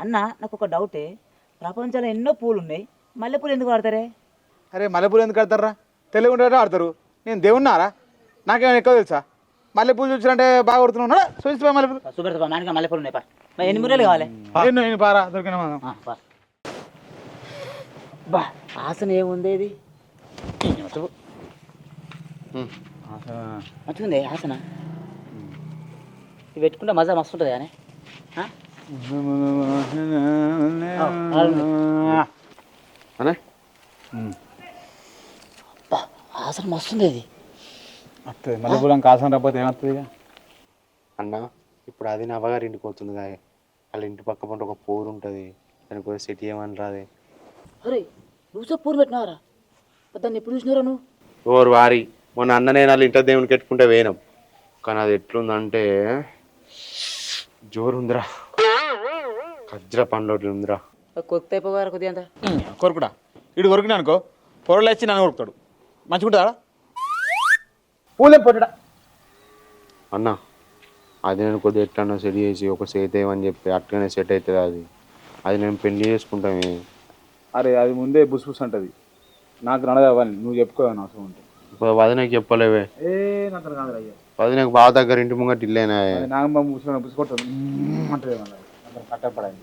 అన్న నాకు ఒక డౌటే, ప్రపంచంలో ఎన్నో పూలు ఉన్నాయి, మల్లెపూలు ఎందుకు వాడతారే? అరే మల్లెపూలు ఎందుకు ఆడతారా? తెలుగు ఉండేటో ఆడతారు. నేను దేవున్నారా? నాకేమైనా ఎక్కువ తెలుసా? మల్లెపూలు చూసినంటే బాగా కొడుతున్నావు. చూసిపోయి మల్లెపూలు సుబ్రత మానిక మల్లెపూలు ఉన్నాయి పా. మరి ఎన్ని మురలు కావాలి? నేను పారా దొరికిన పా. బా ఆసన ఏముంది ఇది? మంచిగుంది ఆసన. ఇది పెట్టుకుంటే మజా మస్తు ఉంటుంది కానీ ఆసన మస్తుంది. ఇది వస్తుంది మల్లెపూలం కాసం రాకపోతే ఏమవుతుంది? అన్న ఇప్పుడు అది నా అవ్వగారి ఇంటికి పోతుంది కదా, వాళ్ళ ఇంటి పక్క పంట ఒక పూరు ఉంటుంది, దానికి పోయి సెట్ చేయమని రాదే. అరే నువ్వు పూలు పెట్టినారా? దాన్ని ఎప్పుడు చూసినారా నువ్వు? ఓరు వారి మొన్న అన్ననే వాళ్ళు ఇంటర్ దేవునికి పెట్టుకుంటే వేయనం, కానీ అది ఎట్లుందంటే జోరు ఉందిరా, ఖజ్ర పండ్లు ఉందిరా. కొత్త అయిపోగారు కొద్దిగా అంత కొరుకుడా ఇడు కొరికినా అనుకో, పొరలు వచ్చి నన్ను కొరుకుతాడు. మంచిగా ఉంటుందా? పూలే పొట్టడా అన్న అది నేను కొద్దిగా ఎట్లన్నా సెట్ చేసి ఒక సెట్ అయ్యమని చెప్పి అట్లనే సెట్ అవుతుంది. అది నేను పెళ్లి చేసుకుంటామే. అరే అది ముందే బుస్ అంటది, నాకు నడదవని నువ్వు చెప్పుకోవని అవసరం ఉంటుంది. ఇప్పుడు వదినకి చెప్పలేవే. నాకు కాదు అయ్యా, వదినకు బాగా దగ్గర ఇంటి ముంగట ఇల్లేనా నాగమ్మ బుస్ కొట్టదు అంటే కట్టపడండి.